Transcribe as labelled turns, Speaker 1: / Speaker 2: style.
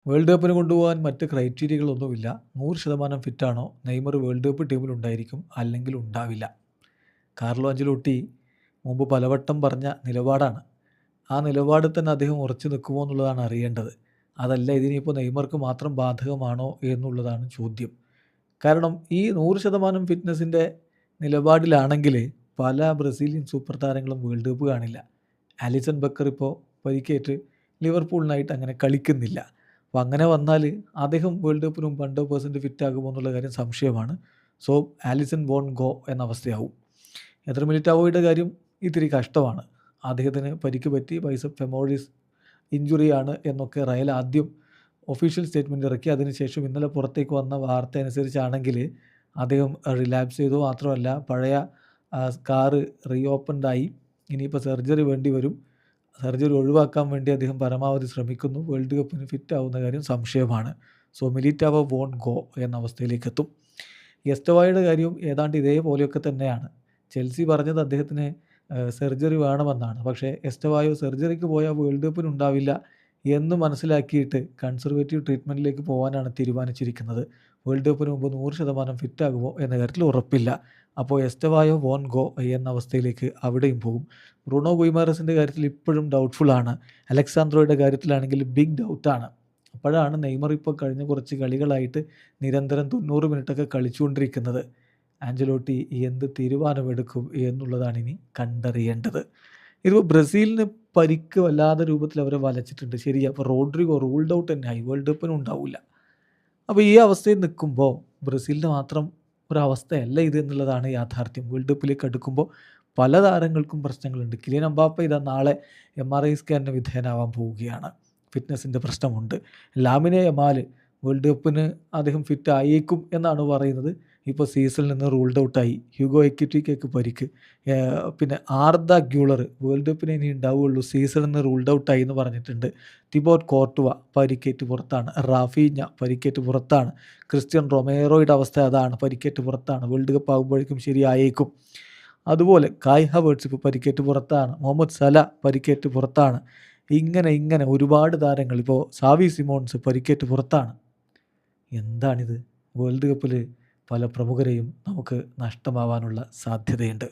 Speaker 1: World കപ്പിന് കൊണ്ടുപോകാൻ മറ്റ് ക്രൈറ്റീരിയകളൊന്നുമില്ല. 100% ഫിറ്റാണോ നെയ്മർ വേൾഡ് കപ്പ് ടീമിലുണ്ടായിരിക്കും, അല്ലെങ്കിൽ ഉണ്ടാവില്ല. കാർലോ അഞ്ചലോട്ടി മുമ്പ് പലവട്ടം പറഞ്ഞ നിലപാടാണ്. ആ നിലപാടിൽ തന്നെ അദ്ദേഹം ഉറച്ചു നിൽക്കുമോ എന്നുള്ളതാണ് അറിയേണ്ടത്. അതല്ല ഇതിനിപ്പോൾ നെയ്മർക്ക് മാത്രം ബാധകമാണോ എന്നുള്ളതാണ് ചോദ്യം. കാരണം ഈ 100% ഫിറ്റ്നസിൻ്റെ നിലപാടിലാണെങ്കിൽ പല ബ്രസീലിയൻ സൂപ്പർ താരങ്ങളും വേൾഡ് കപ്പ് കാണില്ല. ആലിസൺ ബക്കർ ഇപ്പോൾ പരിക്കേറ്റ് ലിവർപൂളിനായിട്ട് അങ്ങനെ കളിക്കുന്നില്ല. അപ്പോൾ അങ്ങനെ വന്നാൽ അദ്ദേഹം വേൾഡ് കപ്പിന് മുമ്പ് 100% ഫിറ്റ് ആകുമോ എന്നുള്ള കാര്യം സംശയമാണ്. സോ ആലിസൺ വോൺ ഗോ എന്ന അവസ്ഥയാവും. എത്ര മിലിറ്റാവോയുടെ കാര്യം ഇത്തിരി കഷ്ടമാണ്. അദ്ദേഹത്തിന് പരിക്ക് പറ്റി, ബൈസെപ്സ് ഫെമോറിസ് ഇഞ്ചുറിയാണ് എന്നൊക്കെ റയൽ ആദ്യം ഒഫീഷ്യൽ സ്റ്റേറ്റ്മെൻറ്റ് ഇറക്കി. അതിനുശേഷം ഇന്നലെ പുറത്തേക്ക് വന്ന വാർത്ത അനുസരിച്ചാണെങ്കിൽ അദ്ദേഹം റിലാപ്സ് ചെയ്തു. മാത്രമല്ല പഴയ സ്കാറ് റീഓപ്പൺഡായി. ഇനിയിപ്പോൾ സർജറി വേണ്ടി വരും. സർജറി ഒഴിവാക്കാൻ വേണ്ടി അദ്ദേഹം പരമാവധി ശ്രമിക്കുന്നു. വേൾഡ് കപ്പിന് ഫിറ്റ് ആവുന്ന കാര്യം സംശയമാണ്. സോ മിലിറ്റാവോ വോൺ ഗോ എന്ന അവസ്ഥയിലേക്ക് എത്തും. എസ്റ്റവായുടെ കാര്യവും ഏതാണ്ട് ഇതേപോലെയൊക്കെ തന്നെയാണ്. ചെൽസി പറഞ്ഞത് അദ്ദേഹത്തിന് സർജറി വേണമെന്നാണ്. പക്ഷേ എസ്റ്റവായോ സർജറിക്ക് പോയാൽ വേൾഡ് കപ്പിനുണ്ടാവില്ല എന്ന് മനസ്സിലാക്കിയിട്ട് കൺസർവേറ്റീവ് ട്രീറ്റ്മെൻറ്റിലേക്ക് പോകാനാണ് തീരുമാനിച്ചിരിക്കുന്നത്. വേൾഡ് കപ്പിന് മുമ്പ് 100% ഫിറ്റാകുമോ എന്ന കാര്യത്തിൽ ഉറപ്പില്ല. അപ്പോൾ എസ്റ്റവായോ വോൺ ഗോ എന്ന അവസ്ഥയിലേക്ക് അവിടെയും പോകും. ബ്രൂണോ ഗുയിമാറസിൻ്റെ കാര്യത്തിൽ ഇപ്പോഴും ഡൗട്ട്ഫുള്ളാണ്. അലക്സാന്ദ്രോയുടെ കാര്യത്തിലാണെങ്കിൽ ബിഗ് ഡൗട്ടാണ്. അപ്പോഴാണ് നെയ്മർ ഇപ്പോൾ കഴിഞ്ഞ കുറച്ച് കളികളായിട്ട് നിരന്തരം 90 മിനിറ്റൊക്കെ കളിച്ചുകൊണ്ടിരിക്കുന്നത്. ആഞ്ചലോട്ടി എന്ത് തീരുമാനമെടുക്കും എന്നുള്ളതാണ് ഇനി കണ്ടറിയേണ്ടത്. ഇതിപ്പോൾ ബ്രസീലിന് പരിക്ക് വല്ലാത്ത രൂപത്തിൽ അവരെ വലച്ചിട്ടുണ്ട്. ശരിയാണ്. അപ്പോൾ റോഡ്രിഗോ റൂൾഡ് ഔട്ട് തന്നെയായി, വേൾഡ് കപ്പിനും ഉണ്ടാവില്ല. അപ്പോൾ ഈ അവസ്ഥയിൽ നിൽക്കുമ്പോൾ ബ്രസീലിന് മാത്രം ഒരവസ്ഥയല്ല ഇത് എന്നുള്ളതാണ് യാഥാർത്ഥ്യം. വേൾഡ് കപ്പിലേക്ക് അടുക്കുമ്പോൾ പല താരങ്ങൾക്കും പ്രശ്നങ്ങളുണ്ട്. കിലിയൻ എംബാപ്പെ ഇതാ നാളെ MRI സ്കാനിന് വിധേയനാവാൻ പോവുകയാണ്. ഫിറ്റ്നസിൻ്റെ പ്രശ്നമുണ്ട്. ലാമിനെ യമാൽ വേൾഡ് കപ്പിന് അദ്ദേഹം ഫിറ്റ് ആയേക്കും എന്നാണ് പറയുന്നത്. ഇപ്പോൾ സീസണിൽ നിന്ന് റൂൾഡ് ഔട്ടായി. ഹ്യൂഗോ എക്വിറ്റിക്കൊക്കെ പരിക്ക്. പിന്നെ ആർദ ഗ്യൂളർ വേൾഡ് കപ്പിന് ഇനി ഉണ്ടാവുകയുള്ളൂ, സീസണിൽ നിന്ന് റൂൾഡ് ഔട്ടായി എന്ന് പറഞ്ഞിട്ടുണ്ട്. തിബോട്ട് കോർട്ടുവ പരിക്കേറ്റ് പുറത്താണ്. റാഫീഞ്ഞ പരിക്കേറ്റ് പുറത്താണ്. ക്രിസ്ത്യൻ റൊമേറോയുടെ അവസ്ഥ അതാണ്, പരിക്കേറ്റ് പുറത്താണ്. വേൾഡ് കപ്പ് ആകുമ്പോഴേക്കും ശരിയായേക്കും. അതുപോലെ കായ് ഹവേർട്സ് ഇപ്പോൾ പരിക്കേറ്റ് പുറത്താണ്. മുഹമ്മദ് സല പരിക്കേറ്റ് പുറത്താണ്. ഇങ്ങനെ ഒരുപാട് താരങ്ങൾ, ഇപ്പോൾ സാവി സിമോൺസ് പരിക്കേറ്റ് പുറത്താണ്. എന്താണിത്? വേൾഡ് കപ്പിൽ പല പ്രമുഖരെയും നമുക്ക് നഷ്ടമാവാനുള്ള സാധ്യതയുണ്ട്.